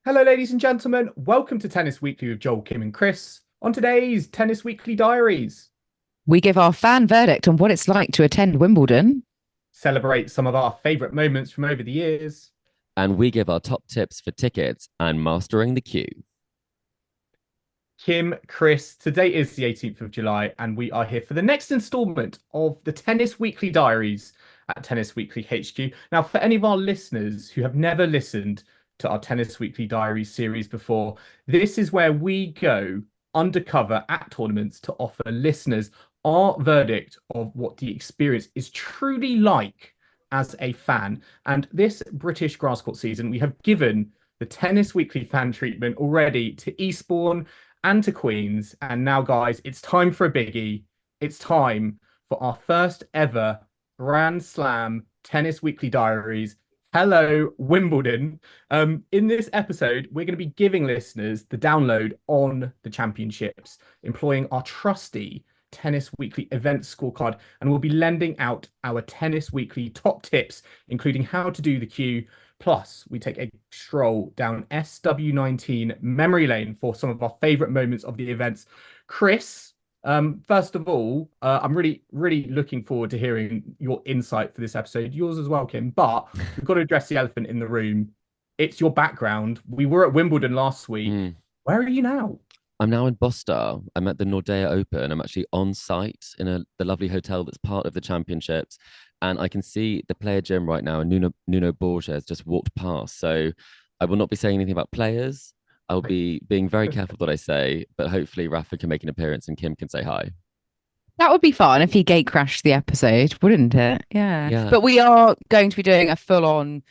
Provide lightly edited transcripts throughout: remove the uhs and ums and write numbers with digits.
Hello, ladies and gentlemen. Welcome to Tennis Weekly with Joel, Kim, and Chris. On today's Tennis Weekly Diaries, We give our fan verdict on what it's like to attend Wimbledon. celebrate some of our favourite moments from over the years. And we give our top tips for tickets and mastering the queue. Kim, Chris, today is the 18th of July, and we are here for the next instalment of the Tennis Weekly Diaries at Tennis Weekly HQ. Now, for any of our listeners who have never listened to our Tennis Weekly Diaries series before, this is where we go undercover at tournaments to offer listeners our verdict of what the experience is truly like as a fan. And this British grass court season, we have given the Tennis Weekly fan treatment already to Eastbourne and to Queens. And now, guys, it's time for a biggie. It's time for our first ever Grand Slam Tennis Weekly Diaries. Hello, Wimbledon. In this episode, we're going to be giving listeners the download on the championships, employing our trusty Tennis Weekly event scorecard, and we'll be lending out our Tennis Weekly top tips, including how to do the queue. Plus, we take a stroll down SW19 memory lane for some of our favorite moments of the events. Chris, first of all, I'm really looking forward to hearing your insight for this episode. Yours as well, Kim. But we've got to address the elephant in the room. It's your background. We were at Wimbledon last week. Where are you now? I'm now in Boston. I'm at the Nordea Open. I'm actually on site in the lovely hotel that's part of the championships. And I can see the player gym right now, and Nuno Borges has just walked past. So I will not be saying anything about players. I'll be being very careful what I say, but hopefully Rafa can make an appearance and Kim can say hi. That would be fun if he gate crashed the episode, wouldn't it? Yeah. Yeah. But we are going to be doing a full-on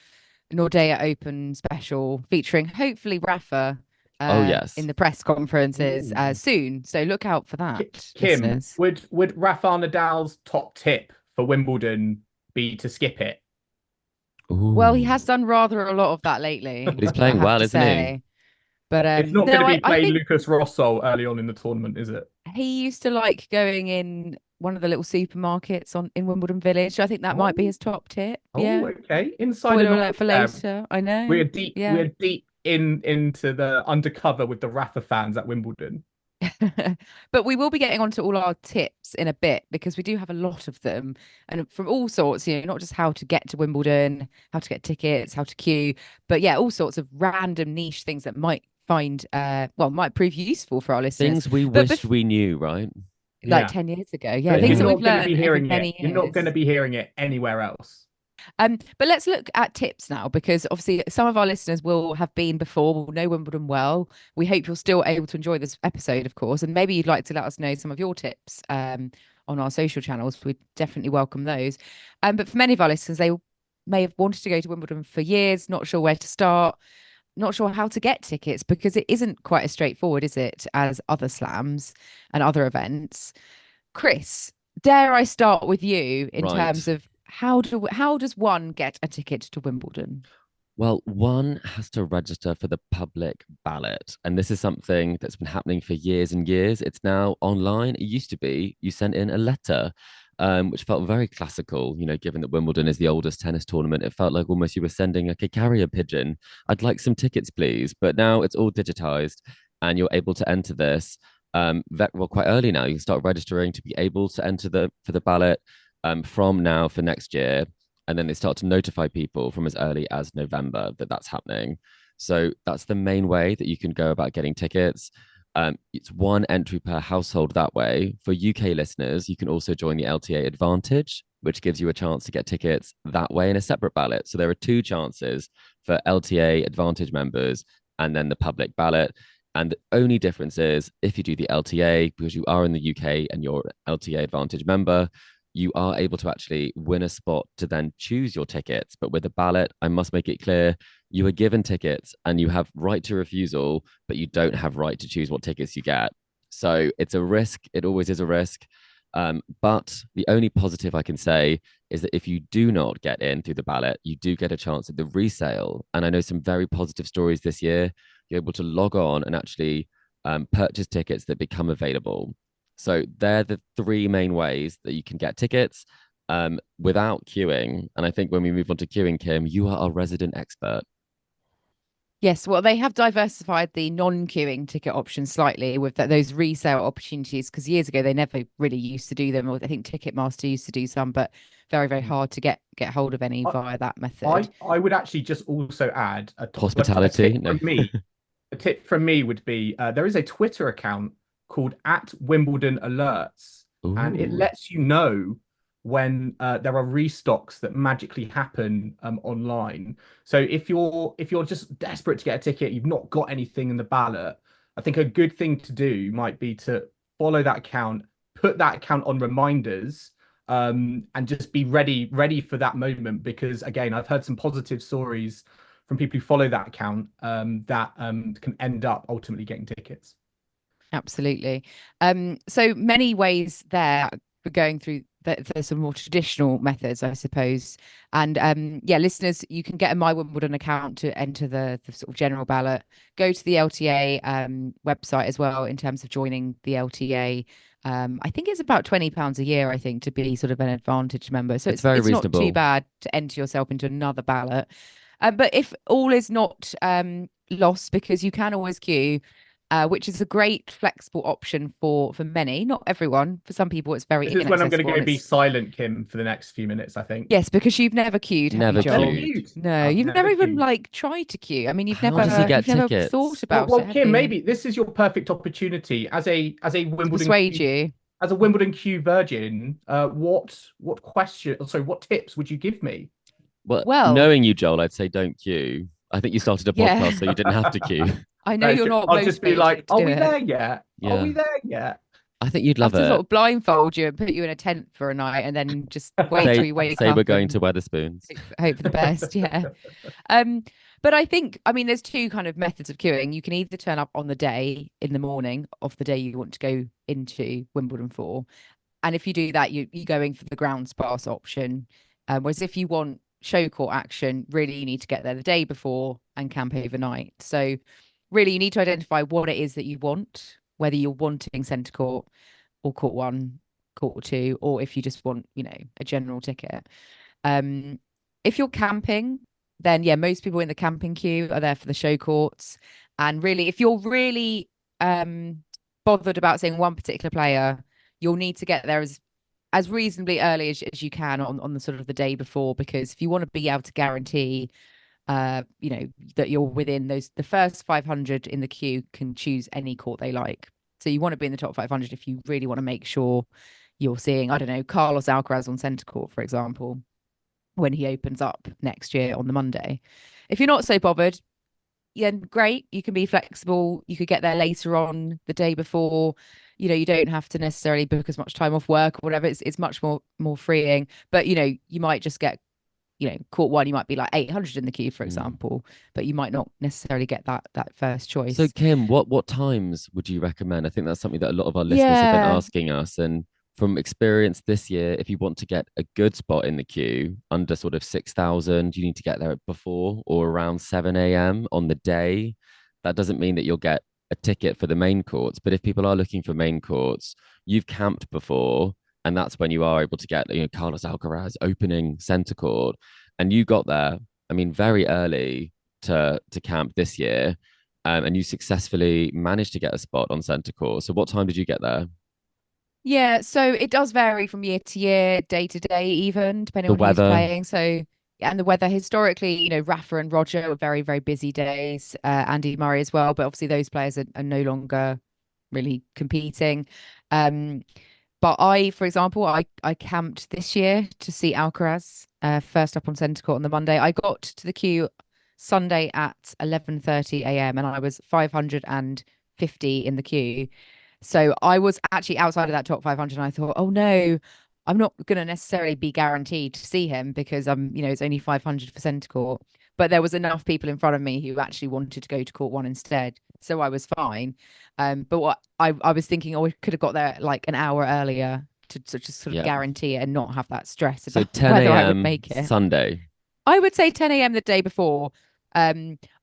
Nordea Open special featuring hopefully Rafa Oh, yes. in the press conferences Ooh. soon. So look out for that, Kim, listeners. would Rafael Nadal's top tip for Wimbledon be to skip it? Well, he Ooh. has done rather a lot of that lately, But he's I playing have well, to isn't he? say. But It's not going no, to be I playing think Lucas Rosso early on in the tournament, is it? he used to like going in one of the little supermarkets in Wimbledon Village. I think that might be Oh, his top tip. oh, Yeah. okay. Insider Spoiler alert knowledge for there. later. I know. We're deep. Yeah. We're deep into the undercover with the Rafa fans at Wimbledon. But we will be getting onto all our tips in a bit because we do have a lot of them and from all sorts, not just how to get to Wimbledon, how to get tickets, how to queue, but yeah, all sorts of random niche things that might might prove useful for our listeners. Things we But wish we knew, right? like Yeah, 10 years ago. Yeah, but things you're that Yeah. we've not going to be learned over hearing it. many You're not going to years. be hearing it anywhere else. But let's look at tips now because obviously some of our listeners will have been before, will know Wimbledon well. We hope you're still able to enjoy this episode, of course, and maybe you'd like to let us know some of your tips on our social channels. We'd definitely welcome those. But for many of our listeners, they may have wanted to go to Wimbledon for years, not sure where to start, not sure how to get tickets because it isn't quite as straightforward, is it, as other slams and other events. Chris, dare I start with you in terms Right. of how does one get a ticket to Wimbledon? Well, one has to register for the public ballot. And this is something that's been happening for years and years. It's now online. It used to be you sent in a letter, which felt very classical, given that Wimbledon is the oldest tennis tournament. It felt like almost you were sending like a carrier pigeon. I'd like some tickets, please. But now it's all digitized and you're able to enter this. Quite early now, you can start registering to be able to enter for the ballot from now for next year, and then they start to notify people from as early as November that that's happening. So that's the main way that you can go about getting tickets. It's one entry per household that way. For UK listeners, you can also join the LTA Advantage, which gives you a chance to get tickets that way in a separate ballot. So there are two chances for LTA Advantage members and then the public ballot. And the only difference is if you do the LTA, because you are in the UK and you're an LTA Advantage member, you are able to actually win a spot to then choose your tickets. But with the ballot, I must make it clear you are given tickets and you have right to refusal, but you don't have right to choose what tickets you get. So it's a risk. It always is a risk. But the only positive I can say is that if you do not get in through the ballot, you do get a chance at the resale. And I know some very positive stories this year. You're able to log on and actually purchase tickets that become available. So they're the three main ways that you can get tickets without queuing. And I think when we move on to queuing, Kim, you are our resident expert. Yes, well, they have diversified the non-queuing ticket options slightly with those resale opportunities because years ago they never really used to do them. Or I think Ticketmaster used to do some, but very, very hard to get hold of any I, via that I method. I would actually just also add a Hospitality? tip No. from me. A tip from me would be there is a Twitter account called at Wimbledon Alerts, and it Ooh. lets you know when there are restocks that magically happen online. So if you're just desperate to get a ticket, you've not got anything in the ballot, I think a good thing to do might be to follow that account, put that account on reminders, and just be ready for that moment. Because again, I've heard some positive stories from people who follow that account that can end up ultimately getting tickets. Absolutely. So many ways there for going through the some more traditional methods, I suppose. And yeah, listeners, you can get a My Wimbledon account to enter the sort of general ballot. Go to the LTA website as well in terms of joining the LTA. I think it's about £20 a year, I think, to be sort of an Advantage member. So It's very it's not too reasonable. bad to enter yourself into another ballot. But if all is not lost, because you can always queue, which is a great flexible option for many, not everyone. For some people, it's very This is when I'm going to inaccessible. go And be it's silent, Kim, for the next few minutes, I think. yes, because you've never queued, have you, Never I've never Joel? queued. queued. No, I've you've never never even queued. like tried to queue. I mean, How does he get you've never thought tickets? about it, have Kim, you? maybe this is your perfect opportunity as a To Wimbledon persuade Q, you. as a Wimbledon Q virgin. What question? Sorry, what tips would you give me? Well, Well, knowing you, Joel, I'd say don't queue. I think you started a podcast yeah, so you didn't have to queue. I know No, it's you're true. not I'll just be like, motivated to "Are do we there it. yet? Are Yeah. we there yet?" I think you'd I have love to sort it. of blindfold you and put you in a tent for a night and then just wait till Say you wake say we're up going to and Weatherspoons. hope for the best. Yeah. Um, but I think, I mean, there's two kind of methods of queuing. You can either turn up on the day in the morning of the day you want to go into Wimbledon for. And if you do that, you're going for the grounds pass option. Whereas if you want show court action, really you need to get there the day before and camp overnight. So really you need to identify what it is that you want, whether you're wanting centre court or court one, court two, or if you just want, a general ticket. Um, if you're camping, then yeah, most people in the camping queue are there for the show courts. And really, if you're really bothered about seeing one particular player, you'll need to get there as reasonably early as you can on the sort of the day before, because if you want to be able to guarantee that you're within the first 500 in the queue can choose any court they like. So you want to be in the top 500 if you really want to make sure you're seeing, I don't know, Carlos Alcaraz on centre court, for example, when he opens up next year on the Monday. If you're not so bothered, yeah, great. You can be flexible. You could get there later on the day before. You don't have to necessarily book as much time off work or whatever. It's much more freeing. But you might just get, court one, you might be like 800 in the queue, for Mm. example, but you might not necessarily get that first So choice. Kim, what times would you recommend? I think that's something that a lot of our listeners have been Yeah. asking us. And from experience this year, if you want to get a good spot in the queue under sort of 6,000, you need to get there before or around 7 a.m. on the day. That doesn't mean that you'll get a ticket for the main courts, but if people are looking for main courts, you've camped before, and that's when you are able to get, Carlos Alcaraz opening centre court, and you got there, I mean, very early to camp this year, and you successfully managed to get a spot on centre court. So what time did you get there? Yeah, so it does vary from year to year, day to day, even depending The on who's weather. playing. So, yeah, and the weather historically, Rafa and Roger were very, very busy days, Andy Murray as well. But obviously, those players are no longer really competing. Um, but for example, I camped this year to see Alcaraz first up on centre court on the Monday. I got to the queue Sunday at 11:30 a.m. and I was 550 in the queue. So I was actually outside of that top 500 and I thought, oh no, I'm not going to necessarily be guaranteed to see him because it's only 500 for centre court. But there was enough people in front of me who actually wanted to go to court one instead. So I was fine. But what I was thinking, oh, we could have got there like an hour earlier to just sort of Yeah. guarantee it and not have that stress So about 10 whether I would a.m. make it. Sunday. I would say 10 a.m. the day before.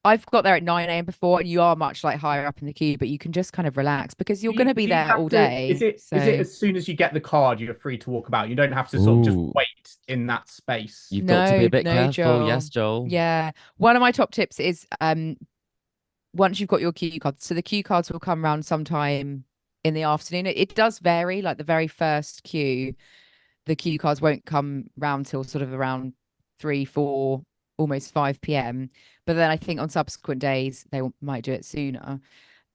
I've got there at 9 a.m. before, and you are much like higher up in the queue, but you can just kind of relax because you're going to be Do you there have all to? Is day. it So as soon as you get the card, you're free to walk about? You don't have to sort of just Ooh, wait in that space. you've got to be a no, bit no, careful. Yes, Joel. Joel. Yeah. One of my top tips is once you've got your cue cards, so the cue cards will come round sometime in the afternoon. It does vary. Like the very first queue, the cue cards won't come round till sort of around 3, 4, almost 5 p.m. But then I think on subsequent days they might do it sooner.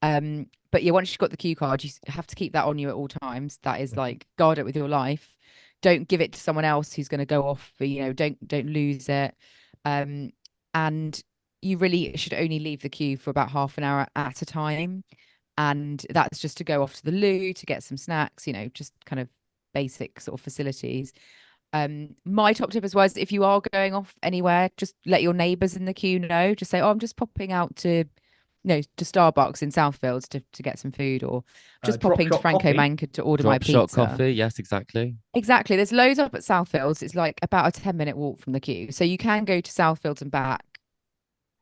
But yeah, once you've got the cue card, you have to keep that on you at all times. That is like, guard it with your life. Don't give it to someone else who's going to go off. Don't lose it. And you really should only leave the queue for about half an hour at a time. And that's just to go off to the loo, to get some snacks, just kind of basic sort of facilities. My top tip as well is if you are going off anywhere, just let your neighbours in the queue know. Just say, oh, I'm just popping out to Starbucks in Southfields to get some food, or just Drop popping to shot Franco coffee. Manca to order Drop my shot pizza. coffee. Yes, exactly. Exactly. There's loads up at Southfields. It's like about a 10-minute walk from the queue. So you can go to Southfields and back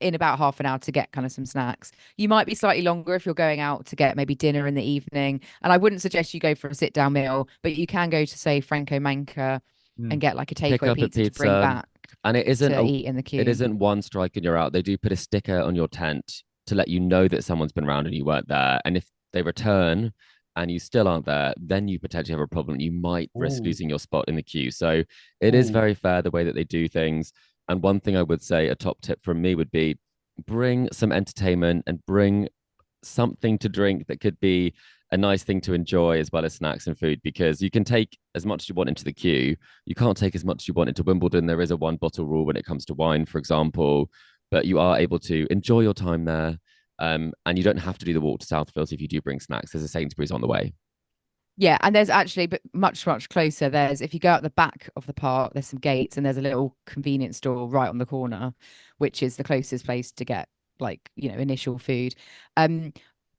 in about half an hour to get kind of some snacks. You might be slightly longer if you're going out to get maybe dinner in the evening. And I wouldn't suggest you go for a sit-down meal, but you can go to, say, Franco Manca and get like a Pick takeaway up a pizza to bring pizza. back And it isn't to eat in the queue. it isn't one strike and you're out. They do put a sticker on your tent to let you know that someone's been around and you weren't there. And if they return and you still aren't there, then you potentially have a problem. You might risk Ooh. losing your spot in the queue. So it is Ooh. very fair the way that they do things. And one thing I would say, a top tip from me would be bring some entertainment and bring something to drink that could be a nice thing to enjoy as well as snacks and food, because you can take as much as you want into the queue. You can't take as much as you want into Wimbledon. There is a one bottle rule when it comes to wine, for example, but you are able to enjoy your time there. And you don't have to do the walk to Southfields if you do bring snacks. There's a Sainsbury's on the way. Yeah, and there's actually, but much, much closer. If you go out the back of the park, there's some gates and there's a little convenience store right on the corner, which is the closest place to get initial food.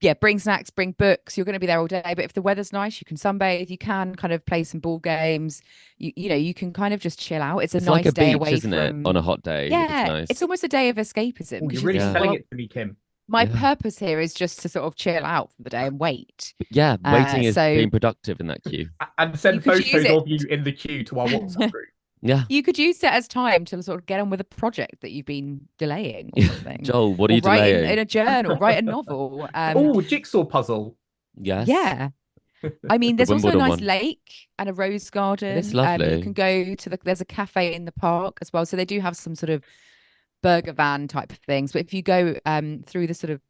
Yeah, bring snacks, bring books. You're going to be there all day, but if the weather's nice, you can sunbathe. You can kind of play some ball games. You can kind of just chill out. It's a It's nice like a day beach, away isn't it? from. On a hot day. Yeah, It's nice. it's almost a day of escapism. Ooh, Because you're really Yeah. selling it to me, Kim. my Yeah. purpose here is just to sort of chill out for the day and wait. Yeah, waiting is so- being productive in that queue. And send You could use photos of it. you in the queue to our WhatsApp group. Yeah. You could use it as time to sort of get on with a project that you've been delaying or something. Joel, what are Or you write delaying? in a journal, write a novel. Oh, jigsaw puzzle. Yes. Yeah. I mean, The there's also a Wimbledon nice one. lake and a rose garden. It's lovely. You can go to there's a cafe in the park as well. So they do have some sort of burger van type of things. But if you go through the sort of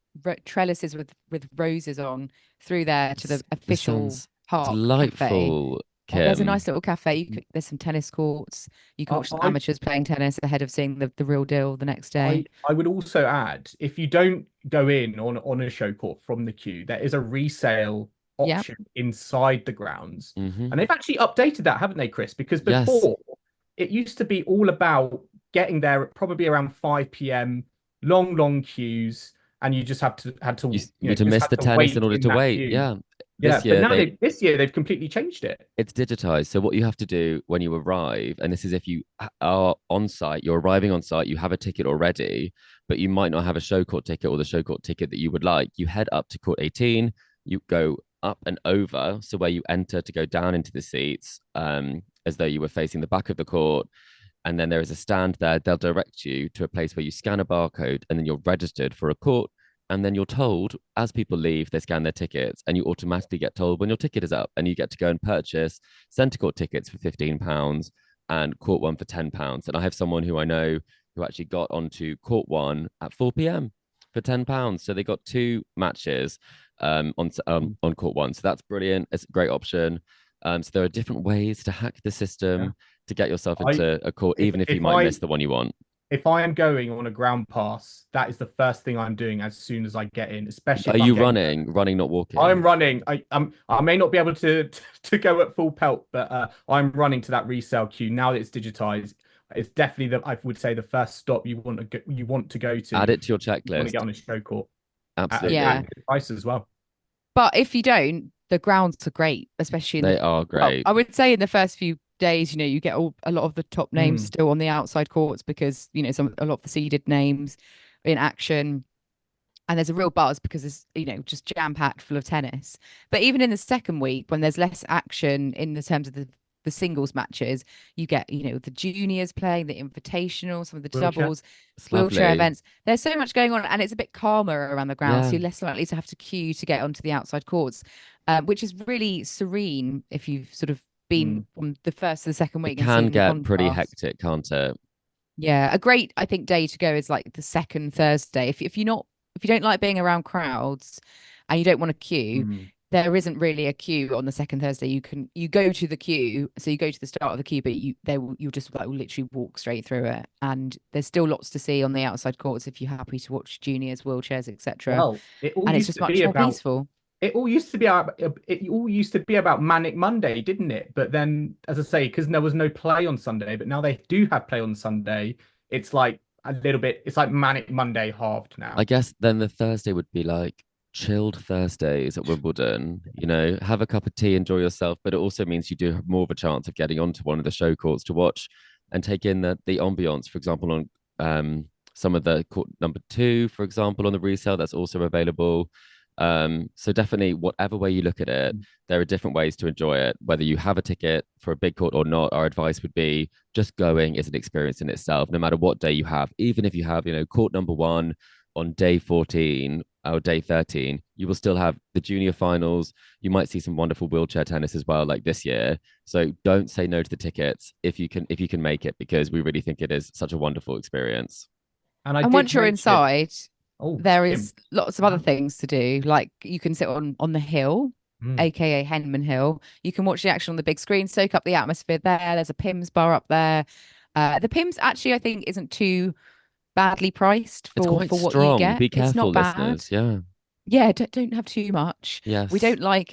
trellises with roses on through there to the official sounds park cafe. Delightful, Kim. There's a nice little cafe. There's some tennis courts. You can watch some amateurs playing tennis ahead of seeing the real deal the next day. I would also add, if you don't go in on a show court from the queue, there is a resale option inside the grounds. Mhm. And they've actually updated that, haven't they, Chris? Because Yes. before it used to be all about getting there at probably around 5 p.m., long queues, and you just had to You just need to had miss the tennis wait in order to that wait. queue. Yeah. Yeah, This year, but now this year they've completely changed it. it's digitized. So what you have to do when you arrive, and this is if you are on site, you're arriving on site, you have a ticket already, but you might not have a show court ticket or the show court ticket that you would like. You head up to court 18, you go up and over, so where you enter to go down into the seats, as though you were facing the back of the court. And then there is a stand there. They'll direct you to a place where you scan a barcode and then you're registered for a court. And then you're told, as people leave, they scan their tickets, and you automatically get told when your ticket is up, and you get to go and purchase Centre Court tickets for £15 and Court 1 for £10. And I have someone who I know who actually got onto Court 1 at 4 p.m. for £10. So they got 2 matches on Court 1. So that's brilliant. It's a great option. So there are different ways to hack the system to get yourself into a court, even if you might miss the one you want. If I am going on a ground pass, that is the first thing I'm doing as soon as I get in. Especially, Are you running, not walking? I'm running. I may not be able to go at full pelt, but I'm running to that resale queue now that it's digitized. It's definitely I would say the first stop you want to go to. Add it to your checklist. You want to get on a show court. Absolutely. Yeah. At a good price as well. But if you don't, the grounds are great, especially They are great. I would say in the first few days, you get a lot of the top names still on the outside courts because a lot of the seeded names in action, and there's a real buzz because it's just jam packed full of tennis. But even in the second week, when there's less action in the terms of the the singles matches, you get, the juniors playing, the invitational, some of the Wheelchair. doubles, It's wheelchair lovely. events. There's so much going on, and it's a bit calmer around the ground, so Yeah. you're less likely to have to queue to get onto the outside courts, which is really serene if you've sort of been from the first to the second It week and can seen the get pretty contrast. hectic, can't it? Yeah, a great, I think, day to go is like the second Thursday. If you don't like being around crowds and you don't want to queue, there isn't really a queue on the second Thursday. You go to the queue, so you go to the start of the queue, but you'll just like literally walk straight through it. And there's still lots to see on the outside courts if you're happy to watch juniors, wheelchairs, etc. Well, it all And it's used just to much be more about peaceful. it all used to be about Manic Monday, didn't it? But then, as I say, because there was no play on Sunday, but now they do have play on Sunday. It's like a little bit. It's like Manic Monday halved now. I guess then the Thursday would be like chilled Thursdays at Wimbledon. Have a cup of tea, enjoy yourself, but it also means you do have more of a chance of getting onto one of the show courts to watch and take in the ambience. For example, on some of the court number 2, for example, on the Resale, that's also available. So definitely, whatever way you look at it, there are different ways to enjoy it. Whether you have a ticket for a big court or not, our advice would be just going is an experience in itself, no matter what day you have. Even if you have, court number 1 on day 14 or day 13, you will still have the junior finals. You might see some wonderful wheelchair tennis as well, like this year. So don't say no to the tickets if you can make it, because we really think it is such a wonderful experience. And once you're inside, there Pimm. is lots of other things to do. Like you can sit on the hill, aka Henman Hill. You can watch the action on the big screen, soak up the atmosphere there. There's a Pimm's bar up there. The Pimm's actually, I think, isn't too badly priced It's for quite what strong. you get. Be careful, it's not bad. listeners. Yeah. Yeah, don't have too much. Yes. We don't like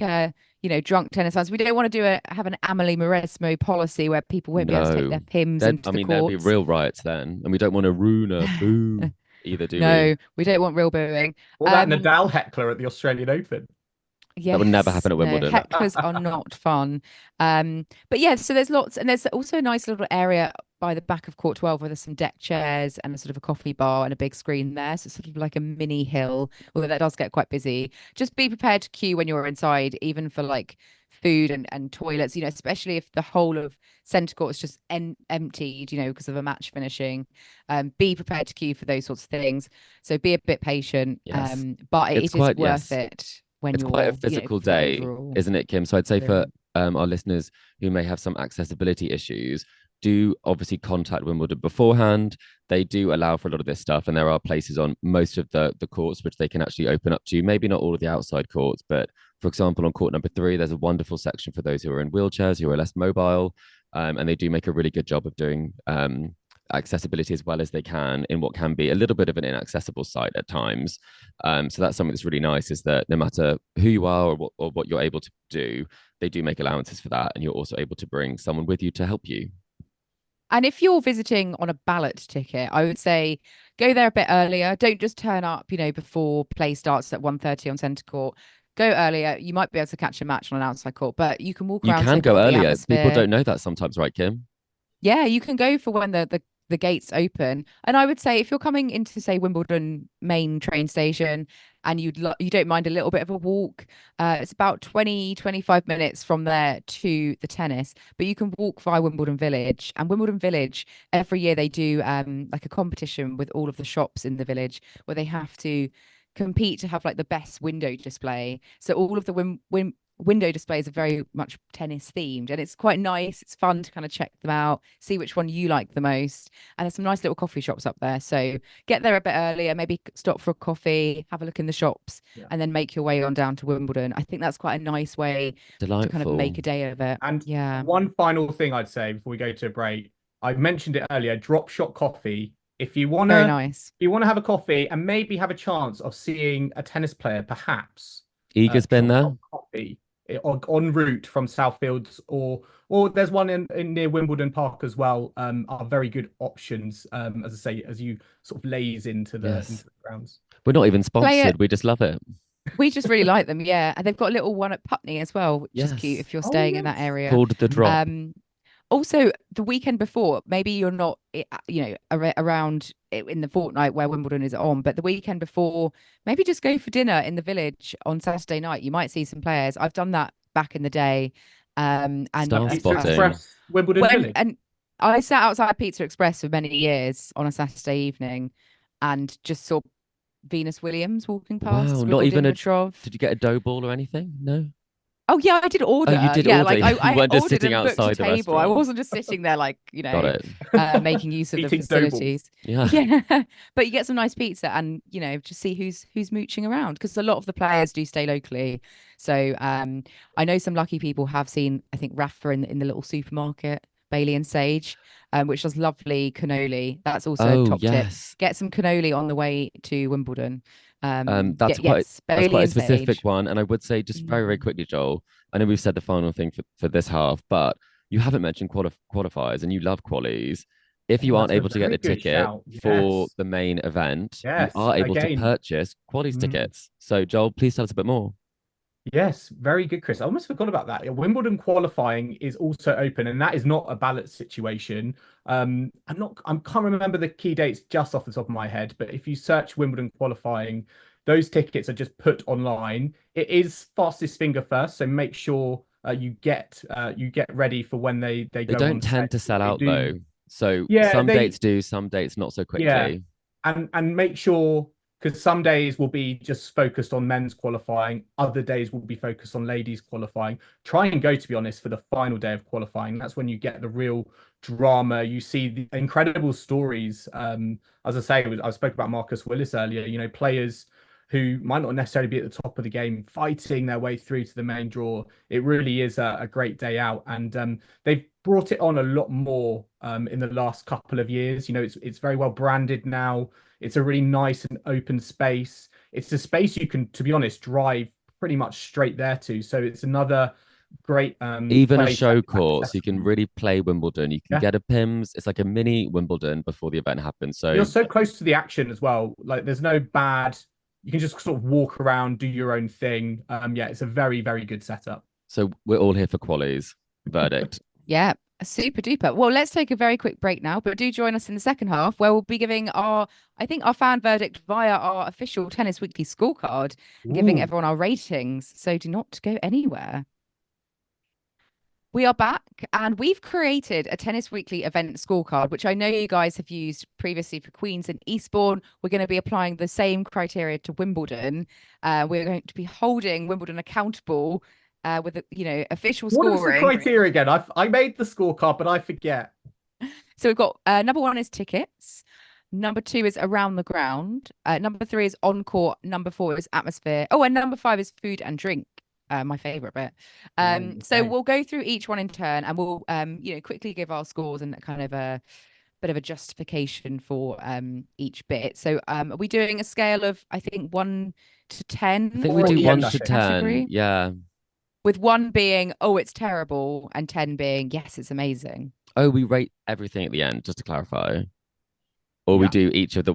drunk tennis fans. We don't want to have an Amelie Mauresmo policy where people won't be able to take their Pimms into the there'd be courts. real riots then, and we don't want to ruin a boo either, do we? No, we don't want real booing. Or that Nadal heckler at the Australian Open. Yes, that would never happen at Wimbledon. No, hecklers are not fun. But yeah, so there's lots, and there's also a nice little area by the back of Court 12 where there's some deck chairs and a sort of a coffee bar and a big screen there. So it's sort of like a mini hill, although that does get quite busy. Just be prepared to queue when you're inside, even for like food and toilets, especially if the whole of Centre Court is just emptied, because of a match finishing. Be prepared to queue for those sorts of things. So be a bit patient. Yes. But it is worth it. When it's quite a physical day, isn't it, Kim? So I'd say for our listeners who may have some accessibility issues, do obviously contact Wimbledon beforehand. They do allow for a lot of this stuff, and there are places on most of the courts which they can actually open up to. Maybe not all of the outside courts, but for example, on court number 3, there's a wonderful section for those who are in wheelchairs, who are less mobile, and they do make a really good job of doing accessibility as well as they can in what can be a little bit of an inaccessible site at times. So that's something that's really nice, is that no matter who you are or what you're able to do, they do make allowances for that, and you're also able to bring someone with you to help you. And if you're visiting on a ballot ticket, I would say go there a bit earlier. Don't just turn up, before play starts at 1:30 on Centre Court. Go earlier. You might be able to catch a match on an outside court, but you can walk around. You can go earlier. People don't know that sometimes, right, Kim? Yeah, you can go for when the gates open. And I would say if you're coming into, say, Wimbledon main train station and you don't mind a little bit of a walk, it's about 25 minutes from there to the tennis, but you can walk via Wimbledon Village. And Wimbledon Village, every year they do like a competition with all of the shops in the village where they have to compete to have like the best window display. So all of the window displays are very much tennis themed, and it's quite nice. It's fun to kind of check them out, see which one you like the most. And there's some nice little coffee shops up there, so get there a bit earlier, maybe stop for a coffee, have a look in the shops, and then make your way on down to Wimbledon. I think that's quite a nice way to kind of make a day of it. And one final thing I'd say before we go to a break, I mentioned it earlier, drop shot coffee. If you want to have a coffee and maybe have a chance of seeing a tennis player, perhaps Eager's been there. Coffee en route from Southfields, or there's one in near Wimbledon Park as well. Are very good options. As I say, as you sort of laze into the grounds. We're not even sponsored. We just love it. We just really like them, yeah. And they've got a little one at Putney as well, which is cute if you're staying in that area. Called The Drop. Also, the weekend before, maybe you're not, around in the fortnight where Wimbledon is on, but the weekend before, maybe just go for dinner in the village on Saturday night. You might see some players. I've done that back in the day, And Star Pizza spotting. Express, Wimbledon Village. and I sat outside Pizza Express for many years on a Saturday evening and just saw Venus Williams walking past, Wow, not scribbled even in a. Dimitrov. Did you get a dough ball or anything? No. Oh yeah, I did order. Oh, you did Yeah, order. like I, You I weren't just ordered sitting and booked a outside the table. I restaurant. wasn't just sitting there like, Got it. making use of the Eating dough balls. facilities. Yeah. Yeah. But you get some nice pizza and, just see who's mooching around because a lot of the players do stay locally. So I know some lucky people have seen, I think, Rafa in the little supermarket, Bailey and Sage, which does lovely cannoli. That's also a Oh, top tip. yes. Get some cannoli on the way to Wimbledon. That's Yes, that's Bailey quite a and specific Sage. one. And I would say just very, very Mm. quickly, Joel. I know we've said the final thing for this half, but you haven't mentioned qualifiers and you love qualies. If you Oh, aren't that's a able to get very the good ticket shout. for Yes. the main event, you Yes. are able to Again. purchase qualies tickets. So, Joel, please tell us a bit more. Yes, very good, Chris. I almost forgot about that. Yeah, Wimbledon qualifying is also open, and that is not a ballot situation. I can't remember the key dates just off the top of my head, but if you search Wimbledon qualifying, those tickets are just put online. It is fastest finger first, so make sure you get ready for when they They go don't on tend sale. to sell They out do, though. So yeah, some dates do, some dates not so yeah, quickly. and make sure because some days will be just focused on men's qualifying, other days will be focused on ladies qualifying. Try and go, to be honest, for the final day of qualifying. That's when you get the real drama. You see the incredible stories. As I say, I spoke about Marcus Willis earlier. Players who might not necessarily be at the top of the game fighting their way through to the main draw. It really is a great day out, and they've brought it on a lot more in the last couple of years. It's very well branded now. It's a really nice and open space. It's a space you can, to be honest, drive pretty much straight there to. So it's another great Even a place show that's court, so you can accessible. really play Wimbledon. You can Yeah. get a Pimm's. It's like a mini Wimbledon before the event happens. You're So so close to the action as well. Like there's no bad. You can just sort of walk around, do your own thing. Yeah, it's a very, very good setup. so we're all here for qualies. Verdict. Yeah, super duper. Well, let's take a very quick break now, but do join us in the second half where we'll be giving our fan verdict via our official Tennis Weekly scorecard and giving Ooh. everyone our ratings. So do not go anywhere. We are back and we've created a Tennis Weekly event scorecard, which I know you guys have used previously for Queens and Eastbourne. We're going to be applying the same criteria to Wimbledon. We're going to be holding Wimbledon accountable with official What is the scoring. criteria again? I made the scorecard, but I forget. So we've got number 1 is tickets. Number 2 is around the ground. Number 3 is on court. Number 4 is atmosphere. Oh, and number 5 is food and drink. My favorite bit. So Okay. we'll go through each one in turn and we'll quickly give our scores and kind of a bit of a justification for each bit. So are we doing a scale of I think 1 to 10? I think we Or do the 1 end, to I think. 10. Category? Yeah. With 1 being, oh, it's terrible, and 10 being, yes, it's amazing. Oh, we rate everything at the end, just to clarify. Or we Yeah. do each of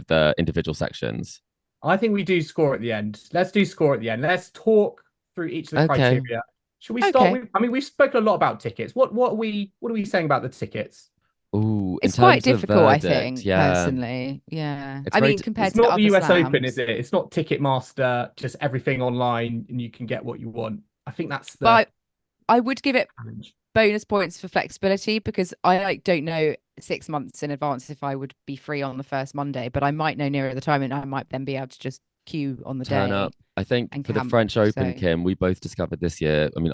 the individual sections. I think we do score at the end. Let's do score at the end. Let's talk through each of the Okay. criteria. Should we start Okay. with? I mean, we've spoken a lot about tickets. What are we saying about the tickets? Ooh, in It's quite terms of difficult, I verdict, think, yeah. personally. Yeah. It's I very mean, compared It's to not the other US Open, is slams. it? It's not Ticketmaster, just everything online, and you can get what you want. I think that's the But I would give it challenge. bonus points for flexibility because I don't know 6 months in advance if I would be free on the first Monday, but I might know nearer the time and I might then be able to just queue on the Turn day up. I think and for the camp. French Open, So Kim, we both discovered this year. I mean,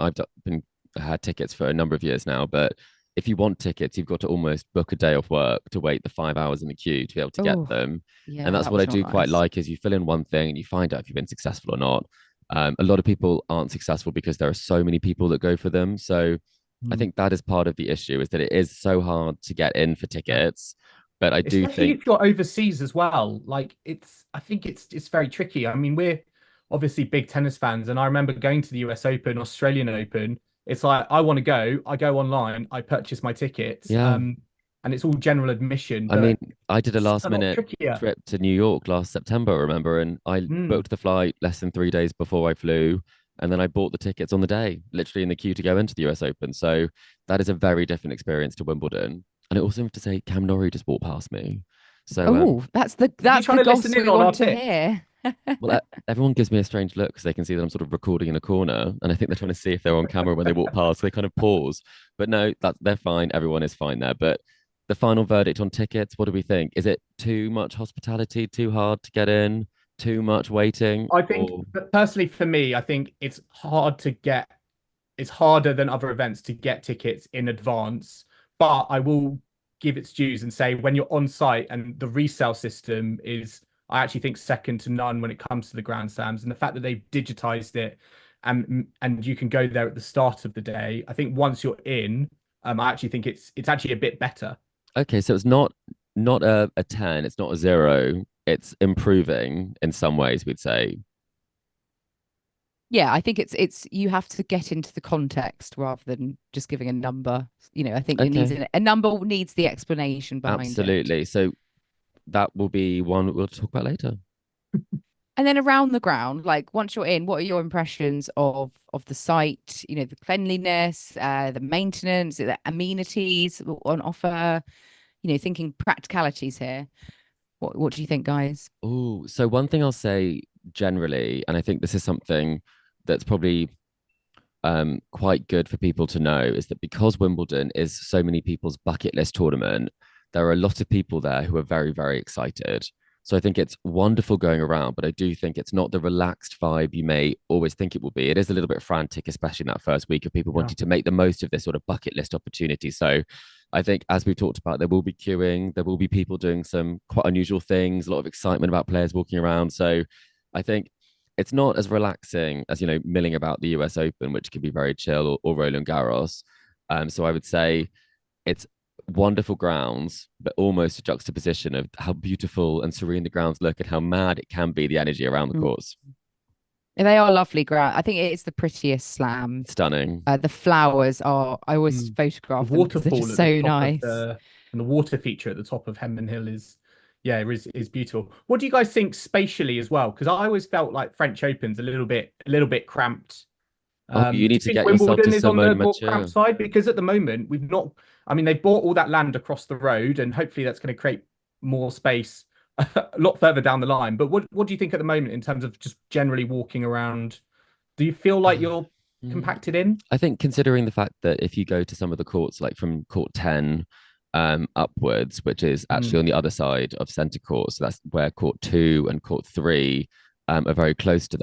had tickets for a number of years now, but if you want tickets, you've got to almost book a day off work to wait the 5 hours in the queue to be able to get oh them. yeah, And that's that what was I do not quite nice. like is you fill in one thing and you find out if you've been successful or not. A lot of people aren't successful because there are so many people that go for them. So I think that is part of the issue is that it is so hard to get in for tickets. But I do Especially think if you're overseas as well. Like I think it's very tricky. I mean, we're obviously big tennis fans, and I remember going to the US Open, Australian Open. It's like I want to go, I go online, I purchase my tickets, yeah. and it's all general admission. I mean, But I did a it's last a lot minute trickier. trip to New York last September, I remember, and I Mm. booked the flight less than 3 days before I flew. And then I bought the tickets on the day, literally in the queue to go into the US Open. So that is a very different experience to Wimbledon. And I also have to say, Cam Norrie just walked past me. So Oh, that's the trying to listen goss in we on our want to tips? hear. Well, everyone gives me a strange look because they can see that I'm sort of recording in a corner, and I think they're trying to see if they're on camera when they walk past. So they kind of pause, but no, they're fine. Everyone is fine there. But the final verdict on tickets, what do we think? Is it too much hospitality, too hard to get in, too much waiting, I think or personally for me, I think it's hard to get. It's harder than other events to get tickets in advance, but I will give its dues and say when you're on site and the resale system is, I actually think second to none when it comes to the Grand Slams, and the fact that they've digitized it and you can go there at the start of the day. I think once you're in, I actually think it's actually a bit better. okay? So it's not a 10, it's not a 0. It's improving in some ways, we'd say. Yeah, I think it's you have to get into the context rather than just giving a number. I think it needs Okay, a number needs the explanation behind it. absolutely. So that will be one we'll talk about later. And then around the ground, like once you're in, what are your impressions of the site? The cleanliness, the maintenance, the amenities on offer. Thinking practicalities here. What do you think, guys? Oh, so one thing I'll say generally, and I think this is something that's probably quite good for people to know, is that because Wimbledon is so many people's bucket list tournament, there are a lot of people there who are very, very excited. So I think it's wonderful going around, but I do think it's not the relaxed vibe you may always think it will be. It is a little bit frantic, especially in that first week of people Yeah. wanting to make the most of this sort of bucket list opportunity. So I think, as we've talked about, there will be queuing, there will be people doing some quite unusual things, a lot of excitement about players walking around. So I think it's not as relaxing as, milling about the US Open, which can be very chill, or Roland Garros. So I would say it's wonderful grounds, but almost a juxtaposition of how beautiful and serene the grounds look and how mad it can be, the energy around the Mm. courts. They are lovely ground. I think it is the prettiest slam. Stunning. The flowers are. I always The photograph them because they're waterfall just at the so top of nice. and the water feature at the top of Henman Hill yeah, is beautiful. What do you guys think spatially as well? Because I always felt like French Open's a little bit cramped. Oh, you Do need you to think get yourself to Wimbledon is on somewhere the more mature. cramped side? Because at the moment we've not. I mean, they've bought all that land across the road, and hopefully that's going to create more space a lot further down the line. But what do you think at the moment in terms of just generally walking around? Do you feel like you're Mm. compacted in? I think considering the fact that if you go to some of the courts, like from court 10 upwards, which is actually Mm, on the other side of centre court, so that's where court 2 and court 3 are very close to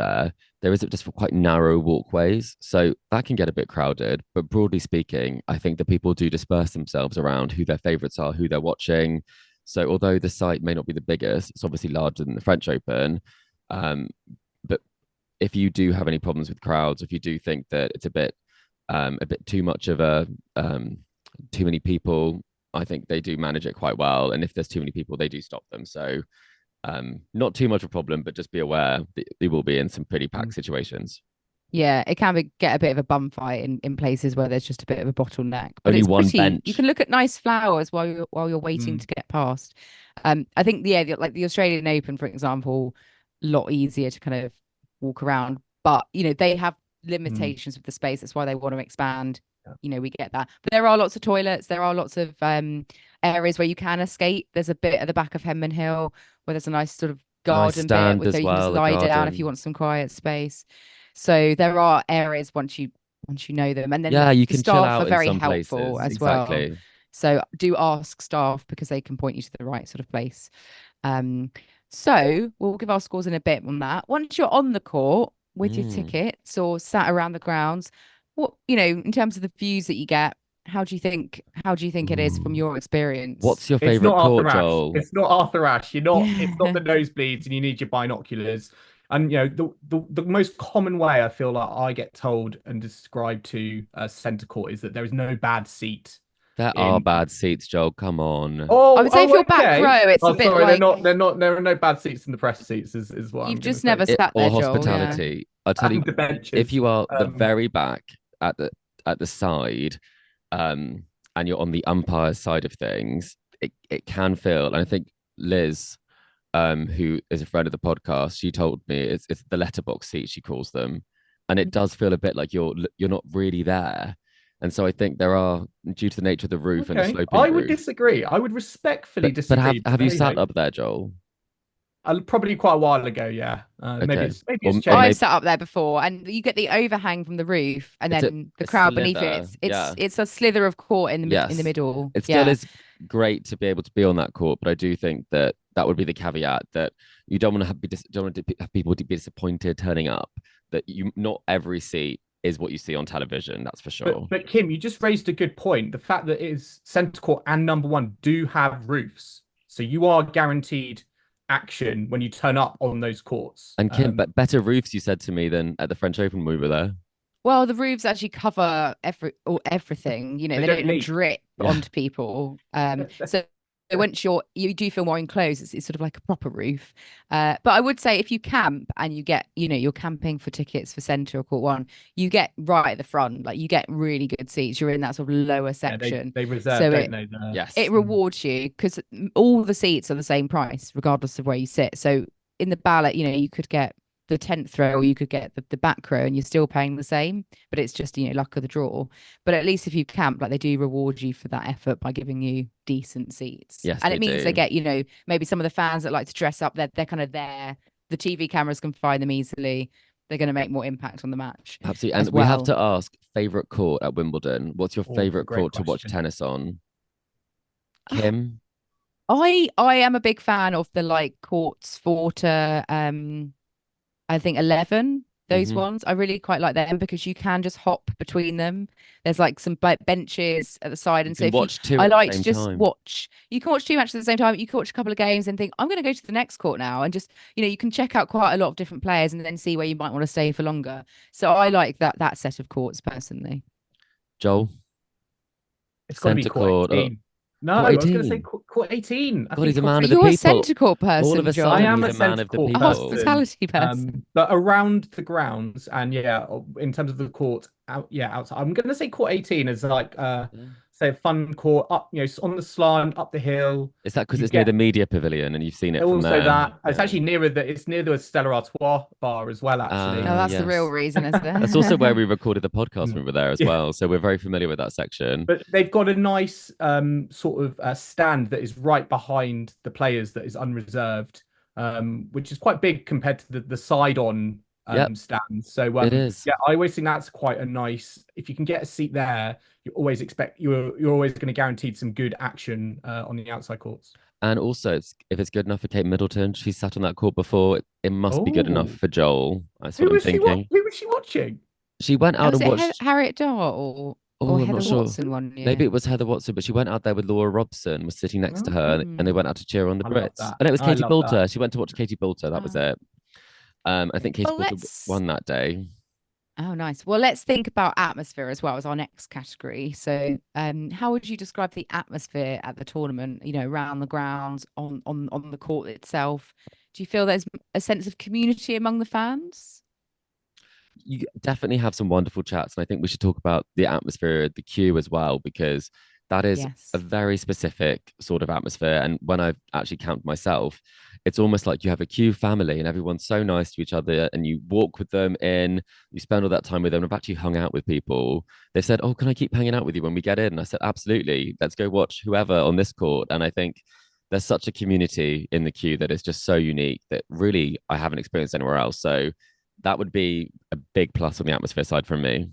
there is just quite narrow walkways. So that can get a bit crowded. But broadly speaking, I think that people do disperse themselves around who their favourites are, who they're watching. So although the site may not be the biggest, it's obviously larger than the French Open. Um, but if you do have any problems with crowds, if you do think that it's a bit too much of too many people, I think they do manage it quite well. And if there's too many people, they do stop them. So not too much of a problem, but just be aware that they will be in some pretty packed mm, situations. Yeah, it can get a bit of a bum fight in places where there's just a bit of a bottleneck. But Only it's one pretty. You bench. can look at nice flowers while you're waiting mm, to get past. I think like the Australian Open, for example, a lot easier to kind of walk around. But they have mm. limitations with the space. That's why they want to expand. Yeah. We get that. But there are lots of toilets. There are lots of areas where you can escape. There's a bit at the back of Henman Hill where there's a nice sort of Nice garden bit stand where so as you can just well, a lie down if you garden. want some quiet space. So there are areas once you know them, and then Yeah, you the can chill staff are out in very some helpful places. as well. Exactly. So do ask staff because they can point you to the right sort of place. Um, so we'll give our scores in a bit on that. Once you're on the court with your Mm. tickets or sat around the grounds, what in terms of the views that you get, how do you think it is from Ooh. your experience? What's your It's favorite not court, Arthur Ashe. Joel? It's not Arthur Ashe. It's not Yeah. the nosebleeds and you need your binoculars. And the most common way I feel like I get told and described to centre court is that there is no bad seat There are in. bad seats, Joel. Come on. I Oh, would say if oh, you're back okay. row, it's a Oh, bit sorry, they're like not. They're not. There are no bad seats in the press seats. Is what I'm you've going to just say. never sat there, Or Joel. Yeah. hospitality. I'll tell you, And the if benches. you are the Um, very back at the side, um, and you're on the umpire's side of things, it can feel. And I think Liz, who is a friend of the podcast, she told me it's the letterbox seat she calls them, and it does feel a bit like you're not really there. And so I think there are, due to the nature of the roof and the okay, sloping I would roof. disagree. I would respectfully But have disagree. But have you hey sat ho. up there, Joel? Probably quite a while ago. Yeah, maybe Okay. it's Or I've changed. maybe sat up there before, and you get the overhang from the roof, and it's then the a crowd beneath you. slither. It's Yeah. it's a slither of court in the in the Yes. middle. It still Yeah. is great to be able to be on that court, but I do think that that would be the caveat, that you don't want to don't want to have people to be disappointed turning up. That you not every seat is what you see on television. That's for sure. But Kim, you just raised a good point. The fact that it is centre court and number one do have roofs, so you are guaranteed action when you turn up on those courts. And Kim, but better roofs, you said to me, than at the French Open when we were there. Well, the roofs actually cover everything. You know, They they don't don't leak. drip Yeah. onto people. So once you do feel more enclosed, it's sort of like a proper roof. But I would say if you camp and you get, you're camping for tickets for centre or court one, you get right at the front. Like you get really good seats. You're in that sort of lower Yeah, section. they reserve, So don't they? Yes. it rewards you because all the seats are the same price, regardless of where you sit. So in the ballot, you could get the 10th row, or you could get the back row, and you're still paying the same, but it's just luck of the draw. But at least if you camp, like, they do reward you for that effort by giving you decent seats. Yes, and they it means do. they get maybe some of the fans that like to dress up, they're kind of there, the TV cameras can find them easily, they're going to make more impact on the match. Absolutely. And as we have well. to ask, favorite court at Wimbledon. What's your favorite great court to watch question. tennis on? Kim? I am a big fan of the like courts 4 to I think 11, those Mhm. ones. I really quite like them because you can just hop between them. There's like some benches at the side. You And so can if watch two I at the like to same just time. watch, you can watch 2 matches at the same time. You can watch a couple of games and think, I'm going to go to the next court now. And just, you can check out quite a lot of different players and then see where you might want to stay for longer. So I like that set of courts personally. Joel? It's got to be Centre court court. 18. No, Court I was going to say 18. court 18. I God, he's think a man But of the you're a people. centre court All of person, a Joel. I sudden, am he's a a man centre of the court A people. hospitality person. but around the grounds and in terms of the court outside, I'm going to say court 18 is like say a fun court up, on the slant up the hill. Is that because You it's near get the media pavilion and you've seen it from also there? that it's Yeah. actually it's near the Stella Artois bar as well, actually. Oh, that's the real Yes. reason, isn't it? That's also where we recorded the podcast when we were there as Yeah. well. So we're very familiar with that section. But they've got a nice sort of stand that is right behind the players that is unreserved, which is quite big compared to the side on Yep. stands. So It is. yeah, I always think that's quite a nice. If you can get a seat there, you always expect you're always going to guarantee some good action on the outside courts. And also, if it's good enough for Kate Middleton, she's sat on that court before. It must be good enough Oh. for Joel. That's Who what I'm was thinking. who was she watching? She went out Was and it watched. Harriet Dart or Oh, I'm Heather not sure. Watson one year? Maybe it was Heather Watson, but she went out there with Laura Robson, was sitting next to her, and they went out to cheer on the I love Brits. that. And it was I Katie love Boulter. that. She went to watch Katie Boulter. That was Ah. it. I think Katie Well, Boulter won that day. Oh, nice. Well, let's think about atmosphere as well as our next category. So, how would you describe the atmosphere at the tournament? Around the grounds, on the court itself. Do you feel there's a sense of community among the fans? You definitely have some wonderful chats, and I think we should talk about the atmosphere at the queue as well, because that is Yes. a very specific sort of atmosphere. And when I've actually camped myself, it's almost like you have a queue family and everyone's so nice to each other, and you walk with them in, you spend all that time with them. I've actually hung out with people. They've said, "Oh, can I keep hanging out with you when we get in?" And I said, "Absolutely, let's go watch whoever on this court." And I think there's such a community in the queue that is just so unique that really I haven't experienced anywhere else. So that would be a big plus on the atmosphere side from me.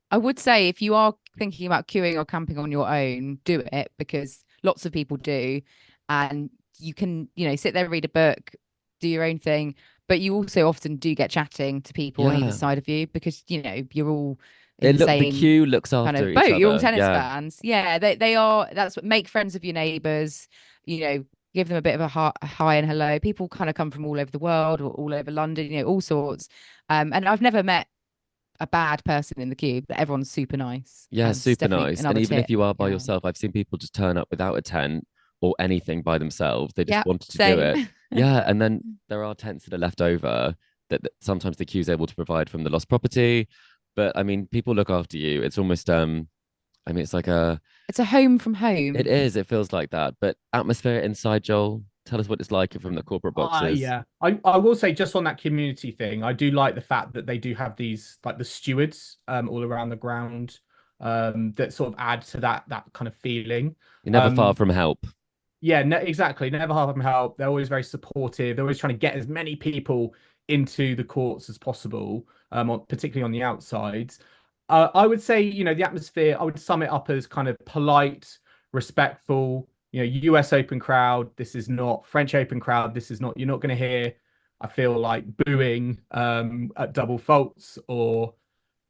I would say if you are thinking about queuing or camping on your own, do it, because lots of people do. And you can, sit there, read a book, do your own thing. But you also often do get chatting to people on Yeah. either side of you because, you're all It in the the same queue looks kind after of each boat. You're all other. tennis Yeah. fans. Yeah, they are. That's what, make friends with your neighbours, give them a bit of a hi and hello. People kind of come from all over the world or all over London, all sorts. And I've never met a bad person in the queue, but everyone's super nice. Yeah, It's super definitely nice. And another even if tip. you are by Yeah. yourself, I've seen people just turn up without a tent or anything by themselves. They just Yeah, wanted to do it. same. Yeah. And then there are tents that are left over that sometimes the queue's able to provide from the lost property. But I mean, people look after you. It's almost it's like It's a home from home. it is, it feels like that. But atmosphere inside, Joel, tell us what it's like from the corporate boxes. Yeah, I will say just on that community thing, I do like the fact that they do have these like the stewards all around the ground that sort of add to that kind of feeling. You're never far from help. Yeah, no, exactly. Never half them help. They're always very supportive. They're always trying to get as many people into the courts as possible, particularly on the outsides. I would say, the atmosphere, I would sum it up as kind of polite, respectful, US Open crowd. This is not French Open crowd. This is not, you're not going to hear, I feel like, booing at double faults or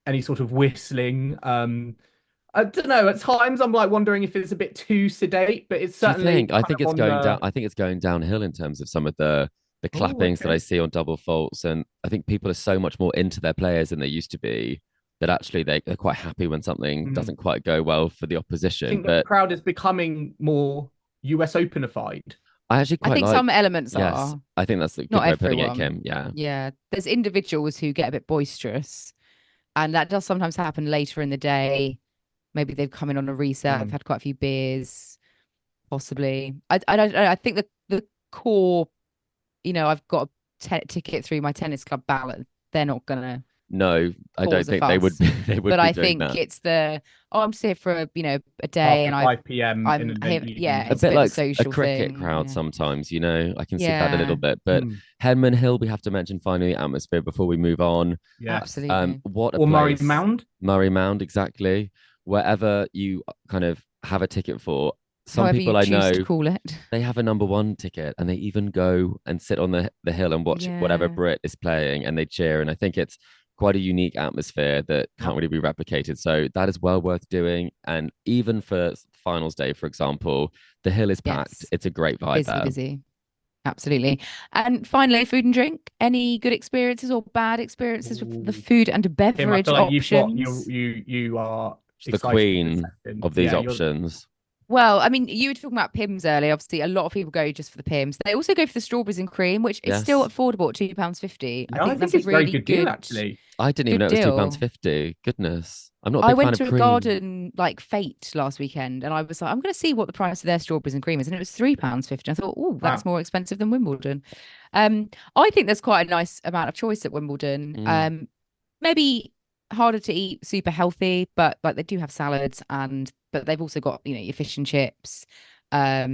any sort of whistling. I don't know. At times, I'm like wondering if it's a bit too sedate, but it's Do you certainly think? I kind think of it's on going down. the. I think it's going downhill in terms of some of the Oh, clappings that I okay. see on double faults, and I think people are so much more into their players than they used to be. That actually they're quite happy when something Mm. doesn't quite go well for the I opposition. think the But crowd is becoming more US Openified. I actually I quite think some like. elements Yes, are, I think that's a good not way of putting it, Kim. everyone. Yeah. Yeah, there's individuals who get a bit boisterous, and that does sometimes happen later in the day. Maybe they've come in on a reset. I've Mm. had quite a few beers, possibly. I don't know. I think the core, I've got a ticket through my tennis club ballot. They're not gonna No, I don't cause a think they would fuss. be, they would But be I doing think that. it's I'm just here for a day, After and 5 p.m. in I'm an here. evening. Yeah, A it's a bit bit of a like a social cricket thing. crowd Yeah, sometimes, I can see that a little yeah, bit. But Mm. Henman Hill, we have to mention finally the atmosphere before we move on. Yes. absolutely. What a Or Murray place. Mound. Murray Mound, exactly. Wherever you kind of have a ticket for, some However you people I choose to know, call it. they have a number one ticket and they even go and sit on the hill and watch whatever Yeah. Brit is playing and they cheer. And I think it's quite a unique atmosphere that can't Yep. really be replicated. So that is well worth doing. And even for finals day, for example, the hill is packed. Yes. It's a great vibe Busy, there. busy. Absolutely. And finally, food and drink. Any good experiences or bad experiences with the Ooh. food and Tim, I beverage feel like you've got you options? you you are It's the excited for this queen section. of these Yeah, you're. options. Well, I mean, you were talking about Pimm's earlier. Obviously, a lot of people go just for the Pimm's. They also go for the strawberries and cream, which is still Yes. affordable at £2.50. I Yeah, I think think that's a it's a very really good deal actually. I didn't even know good it was £2 deal. 50. Goodness. I'm not a I big fan went of to a cream. garden like Fate last weekend, and I was like, I'm going to see what the price of their strawberries and cream is, and it was £3.50. I thought, oh, that's Wow. more expensive than Wimbledon. I think there's quite a nice amount of choice at Wimbledon. Mm. Maybe harder to eat, super healthy, but like they do have salads, but they've also got your fish and chips, Your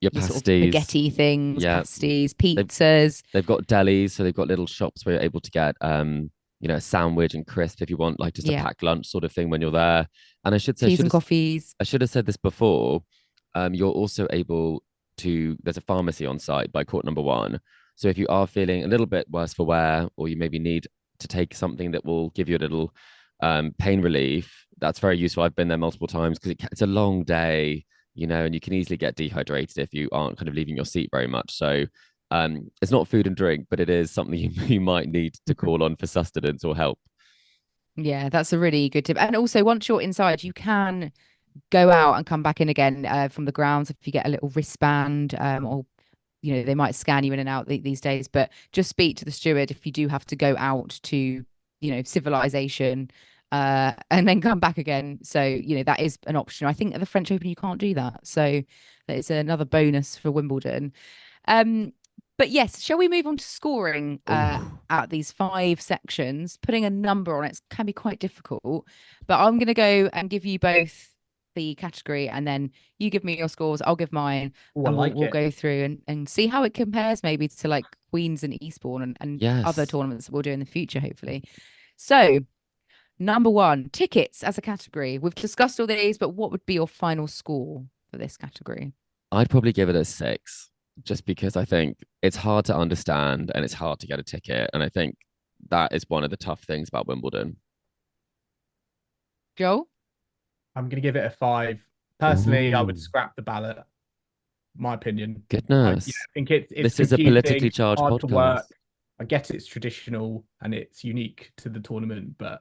your sort of pasties. baguette things, Yeah. pasties, They've pizzas. they've got delis, so they've got little shops where you're able to get a sandwich and crisp if you want like just a Yeah, packed lunch sort of thing when you're there. And teas and coffees. I should have said this before. You're also able to, there's a pharmacy on site by court number one. So if you are feeling a little bit worse for wear, or you maybe need to take something that will give you a little pain relief, that's very useful. I've been there multiple times because it's a long day, and you can easily get dehydrated if you aren't kind of leaving your seat very much. So it's not food and drink, but it is something you might need to call on for sustenance or help. Yeah, that's a really good tip. And also, once you're inside, you can go out and come back in again from the grounds if you get a little wristband, or they might scan you in and out these days. But just speak to the steward if you do have to go out to civilization, and then come back again. So that is an option. I think at the French Open you can't do that, so that is another bonus for Wimbledon. um but yes, shall we move on to scoring Oh, out these 5 sections? Putting a number on it can be quite difficult, but I'm going to go and give you both the category, and then you give me your scores, I'll give mine, Oh, I and we'll like we'll it. go through and see how it compares maybe to like Queens and Eastbourne and other yes. tournaments that we'll do in the future, hopefully. So, number one, tickets as a category. We've discussed all these, but what would be your final score for this category? I'd probably give it a 6, just because I think it's hard to understand and it's hard to get a ticket. And I think that is one of the tough things about Wimbledon. Joel? I'm gonna give it a 5. Personally, I would Ooh, scrap the ballot. My opinion. I goodness. think it's This is a politically confusing, charged hard to work. podcast. I get it's traditional and it's unique to the tournament, but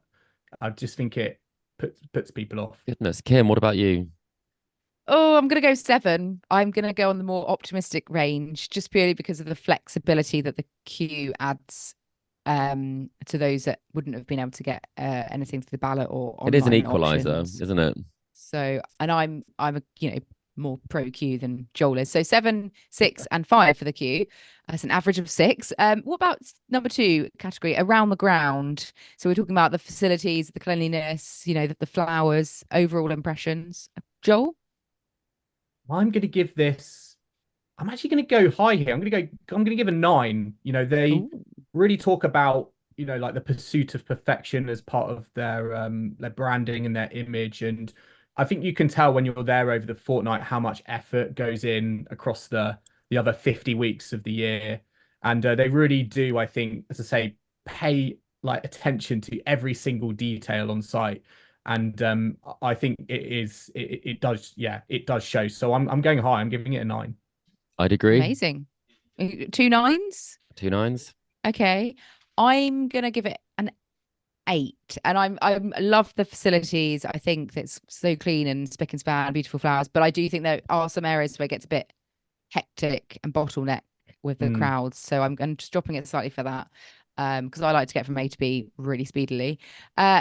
I just think it puts people off. Goodness. Kim, what about you? Oh, I'm going to go 7. I'm going to go on the more optimistic range, just purely because of the flexibility that the queue adds to those that wouldn't have been able to get anything through the ballot or It is an online equalizer, options. isn't it? So, and I'm a more pro queue than Joel is. So 7, 6, and 5 for the queue. That's an average of 6. What about number 2 category, around the ground? So we're talking about the facilities, the cleanliness, the flowers, overall impressions. Joel? I'm gonna give this I'm actually going to go high here. I'm going to give a 9. You know, they Ooh, really talk about, like the pursuit of perfection as part of their branding and their image. And I think you can tell when you're there over the fortnight how much effort goes in across the other 50 weeks of the year. And they really do, I think, as I say, pay like attention to every single detail on site. And I think it does, yeah, it does show. So I'm going high. I'm giving it a 9. I'd agree. amazing. Two nines. Two nines. Okay. I'm gonna give it an 8. And I love the facilities. I think that's so clean and spick and span, beautiful flowers. But I do think there are some areas where it gets a bit hectic and bottleneck with the Mm. crowds. So I'm just dropping it slightly for that. Because I like to get from A to B really speedily.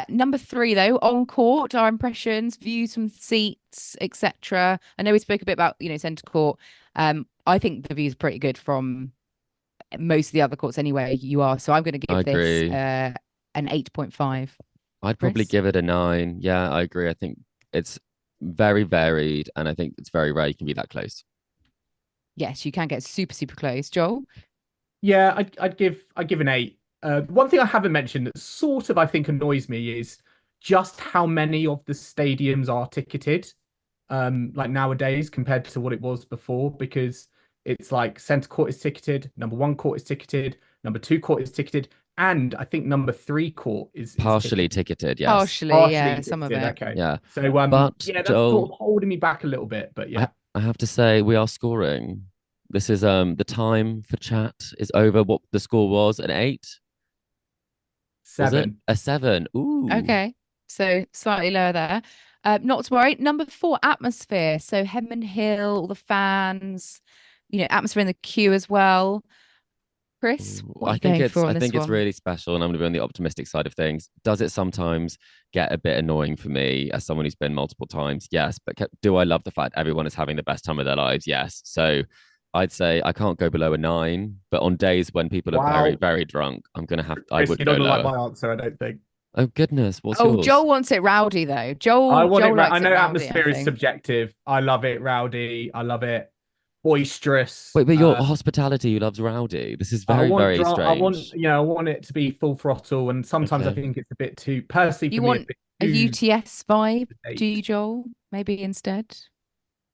Number 3 though, on court, our impressions, views from seats, etc. I know we spoke a bit about, centre court. I think the views are pretty good from most of the other courts anyway. You are, so I'm going to I give this agree. an 8.5. I'd probably Chris? give it a 9. Yeah, I agree. I think it's very varied, and I think it's very rare you can be that close. Yes, you can get super super close. Joel? Yeah, I'd give an 8. One thing I haven't mentioned that sort of I think annoys me is just how many of the stadiums are ticketed, like nowadays compared to what it was before, because it's like centre court is ticketed, number 1 court is ticketed, number 2 court is ticketed, and I think number 3 court is Partially ticketed. ticketed, yes. Partially, Partially yeah, some of ticketed. it. Okay. Yeah. So But yeah, that's sort Joel, of holding me back a little bit, but I, yeah. I have to say we are scoring. This is the time for chat is over. What the score was, an 8? Was it 7. a 7? Ooh. Okay, so slightly lower there. Not to worry. Number 4, atmosphere. So Henman Hill, the fans, atmosphere in the queue as well. Chris, Ooh, what are you going for I on this think it's one? really special, and I'm going to be on the optimistic side of things. Does it sometimes get a bit annoying for me as someone who's been multiple times? Yes, but do I love the fact everyone is having the best time of their lives? Yes. So I'd say I can't go below a 9, but on days when people are very Wow. very drunk, I Chris, would you're go not gonna like lower. my answer, I don't think. Oh goodness, what's Oh, yours? Joel wants it rowdy though. I Joel want it. Joel I likes it know rowdy, I atmosphere is think. subjective. I love it rowdy. I love it boisterous. Wait, but your hospitality loves rowdy. This is I very want very dra I want strange. I want it to be full throttle, and sometimes I Okay. think it's a bit too personally You for me a want bit a too UTS vibe, do sedate. you, Joel? Maybe instead.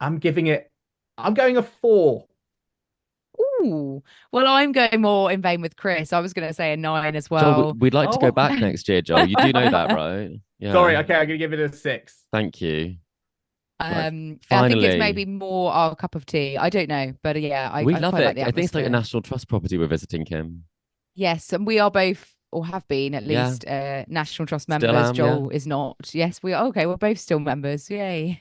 I'm giving it. I'm going a 4. Ooh. Well, I'm going more in vain with Chris. I was going to say a 9 as Joel, well. we'd like to go Oh, back next year, Joel. You do know that, right? sorry. Yeah. Okay, I'm gonna give it a 6. Thank you. Like, I think it's finally, maybe more our cup of tea. I don't know, but yeah, we I love quite like it. the I think it's like a atmosphere. national trust property we're visiting, Kim. Yes, and we are both, or have been at Yeah, least, National Trust still members. am. Yeah. Joel is not. Yes, we are. Okay, we're both still members. Yay.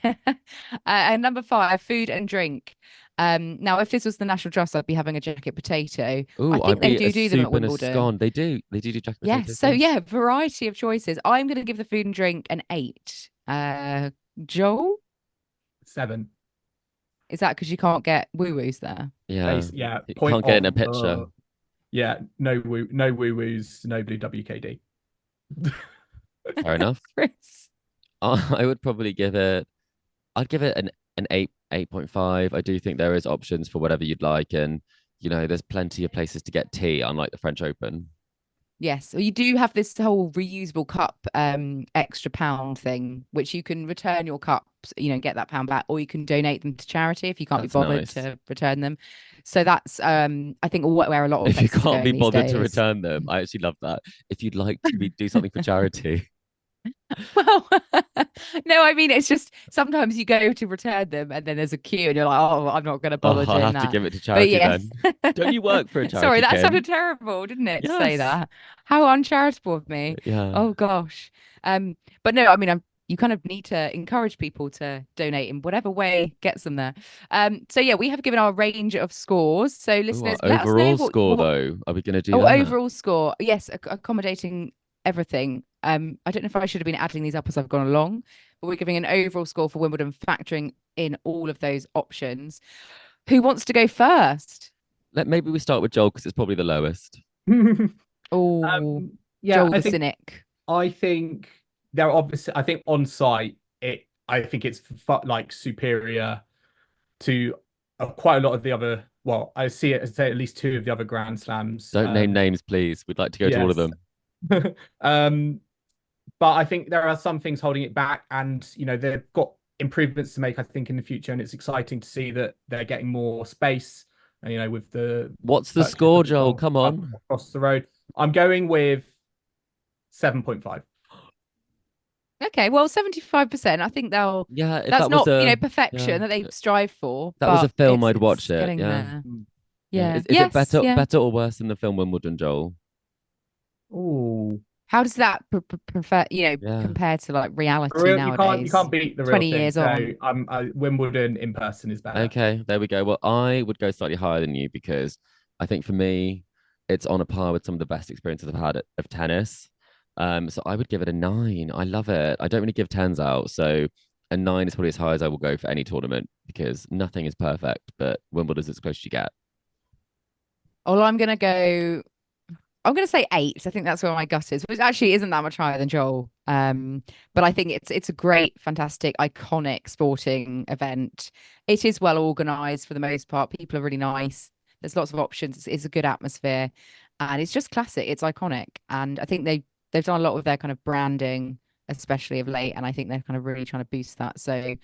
And number 5, food and drink. Now, if this was the National Trust, I'd be having a jacket potato. I Oh, I'd think they be a do them at soup and a Wimbledon. scone. They do. They do jacket Yes. potatoes. So Yes. yeah, variety of choices. I'm going to give the food and drink an 8. Joel, 7. is that because you can't get woo woos there? Yeah. Base. Yeah. You Point can't get it off. in a picture. Yeah. No woo woos. No blue WKD. Fair enough. Chris. I would probably give it. I'd give it an 8, 8.5. I do think there is options for whatever you'd like, and there's plenty of places to get tea, unlike the French Open. Yes, well, you do have this whole reusable cup extra pound thing, which you can return your cups, get that pound back, or you can donate them to charity if you can't be That's bothered nice. to return them. So that's I think where a lot of If you places are can't be going these bothered to days. return them, I actually love that. If you'd like to do something for charity. Well, no, I mean it's just sometimes you go to return them and then there's a queue and you're like, oh, I'm not going to Oh, bother I'll doing have to that. give it to But charity yeah. then. Don't you work for a Sorry, charity, that sounded Kim? terrible, didn't it, to say Yes. that? How uncharitable of me. Yeah. Oh gosh. But no, I mean you kind of need to encourage people to donate in whatever way gets them there. So yeah, we have given our range of scores. So Oh, our listeners, let us know overall score what though. Are we going to do oh, that? overall score. Yes, accommodating everything. I don't know if I should have been adding these up as I've gone along, but we're giving an overall score for Wimbledon, factoring in all of those options. Who wants to go first? Maybe we start with Joel because it's probably the lowest. Oh, Yeah, Joel I the think cynic. I think they're obviously. I think on site, I think it's like superior to quite a lot of the other. Well, I see it as say at least two of the other Grand Slams. Don't name names, please. We'd like to go to all of Yes. them. But I think there are some things holding it back, and they've got improvements to make, I think, in the future, and it's exciting to see that they're getting more space. And with the What's the purchase score, of the Joel? golf Come club on. across the road. I'm going with 7.5. Okay, well, 75%. I think they'll. Yeah, if That's that was not, a perfection yeah, that they strive for, that was a but film, I'd it's watch it. getting Yeah. there. Yeah. Yeah. Is it Yes. better Yeah. better or worse than the film Wimbledon, Joel? Ooh. How does that prefer, Yeah. compare to like reality You nowadays? can't beat the real 20 thing. years So on. Wimbledon in person is better. Okay, there we go. Well, I would go slightly higher than you because I think for me, it's on a par with some of the best experiences I've had of tennis. So I would give it a 9. I love it. I don't really give tens out, so a 9 is probably as high as I will go for any tournament because nothing is perfect, but Wimbledon's as close as you get. Well, I'm gonna say 8. I think that's where my gut is, which actually isn't that much higher than Joel. But I think it's a great, fantastic, iconic sporting event. It is well organized for the most part. People are really nice. There's lots of options. It's a good atmosphere, and it's just classic. It's iconic, and I think they've done a lot with their kind of branding, especially of late. And I think they're kind of really trying to boost that. So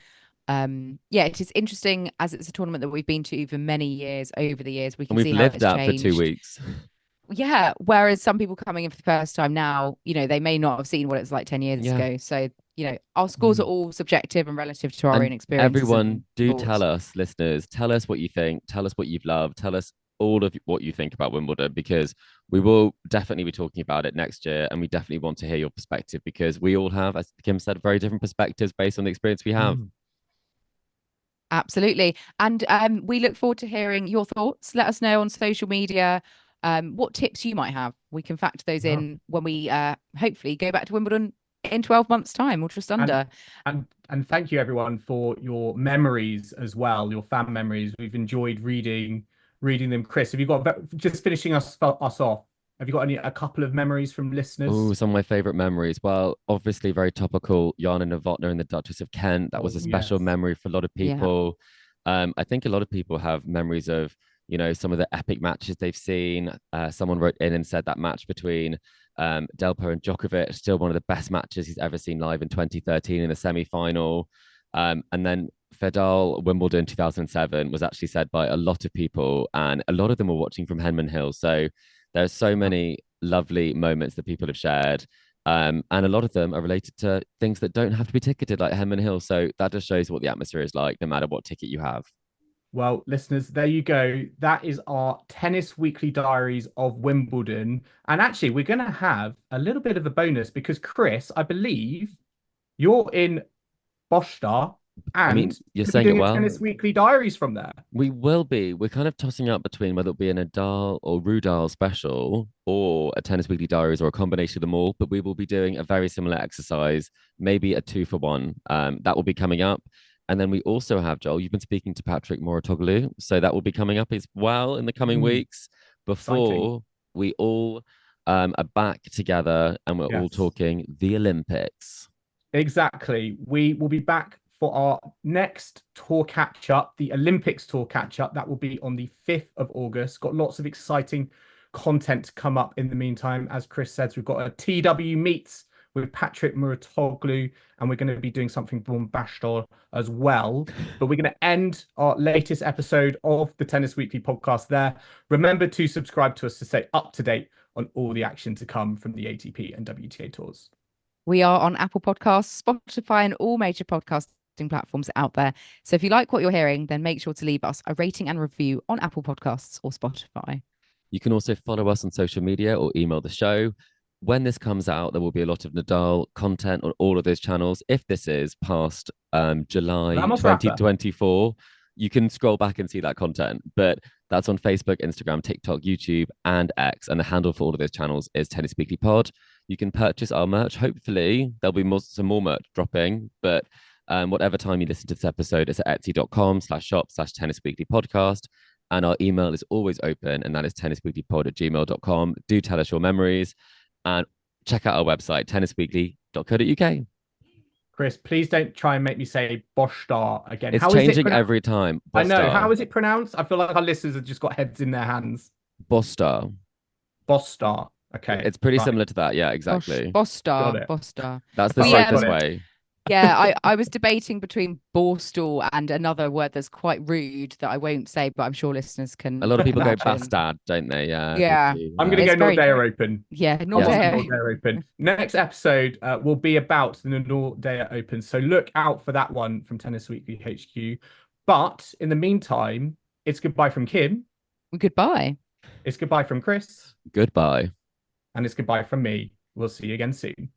yeah, it is interesting as it's a tournament that we've been to for many years over the years. We And can we've see how lived it's that for 2 changed. weeks. Yeah, whereas some people coming in for the first time now, they may not have seen what it was like 10 years Yeah. ago. So, our scores are all subjective and relative to our own And experiences everyone, and do thoughts. tell us, listeners, tell us what you think, tell us what you've loved, tell us all of what you think about Wimbledon because we will definitely be talking about it next year and we definitely want to hear your perspective because we all have, as Kim said, very different perspectives based on the experience we have. Absolutely. And we look forward to hearing your thoughts. Let us know on social media what tips you might have. We can factor those in when we hopefully go back to Wimbledon in 12 months' time or just under. And thank you everyone for your memories as well, your fan memories. We've enjoyed reading them. Chris, have you got, just finishing us off, have you got a couple of memories from listeners? Oh, some of my favorite memories. Well, obviously very topical. Jana Novotná and the Duchess of Kent. That was a special memory for a lot of people. Yeah. I think a lot of people have memories of, some of the epic matches they've seen. Someone wrote in and said that match between Delpo and Djokovic, still one of the best matches he's ever seen live in 2013 in the semi-final. And then Fedal Wimbledon 2007 was actually said by a lot of people, and a lot of them were watching from Henman Hill. So there's so many lovely moments that people have shared. And a lot of them are related to things that don't have to be ticketed, like Henman Hill. So that just shows what the atmosphere is like, no matter what ticket you have. Well, listeners, there you go. That is our Tennis Weekly Diaries of Wimbledon. And actually, we're going to have a little bit of a bonus because, Chris, I believe you're in Bostar and you're saying it well. Tennis Weekly Diaries from there. We will be. We're kind of tossing up between whether it be a Nadal or Rudal special or a Tennis Weekly Diaries or a combination of them all. But we will be doing a very similar exercise, maybe a 2-for-1. That will be coming up. And then we also have, Joel, you've been speaking to Patrick Mouratoglou. So that will be coming up as well in the coming weeks before we all are back together and we're all talking the Olympics. Exactly. We will be back for our next tour catch up, the Olympics tour catch up. That will be on the 5th of August. Got lots of exciting content to come up in the meantime. As Chris says, we've got a TW Meets with Patrick Mouratoglou, and we're going to be doing something bombastic as well. But we're going to end our latest episode of the Tennis Weekly podcast there. Remember to subscribe to us to stay up to date on all the action to come from the ATP and WTA tours. We are on Apple Podcasts, Spotify, and all major podcasting platforms out there. So if you like what you're hearing, then make sure to leave us a rating and review on Apple Podcasts or Spotify. You can also follow us on social media or email the show. When this comes out, there will be a lot of Nadal content on all of those channels. If this is past July 2024, you can scroll back and see that content. But that's on Facebook, Instagram, TikTok, YouTube, and X. And the handle for all of those channels is Tennis Weekly Pod. You can purchase our merch. Hopefully, there'll be some more merch dropping. But whatever time you listen to this episode, it's at etsy.com/shop/tennisweeklypodcast. And our email is always open, and that is tennisweeklypod@gmail.com. Do tell us your memories. And check out our website, tennisweekly.co.uk. Chris, please don't try and make me say Bostar again. It's How is it changing pronounced? every time. I know. Bostar. How is it pronounced? I feel like our listeners have just got heads in their hands. Bostar. Bostar. Okay. It's pretty right. similar to that. Yeah, exactly. Got Bostar. it. Bostar. That's the All right, safest got it. way. Yeah, I was debating between Borstal and another word that's quite rude that I won't say, but I'm sure listeners can. A lot of people go imagine. bastard, don't they? Yeah. they Yeah. do, I'm going to It's go very Nordea good. Open. Yeah, I want the Nordea. Nordea Open. Next episode will be about the Nordea Open. So look out for that one from Tennis Weekly HQ. But in the meantime, it's goodbye from Kim. Goodbye. It's goodbye from Chris. Goodbye. And it's goodbye from me. We'll see you again soon.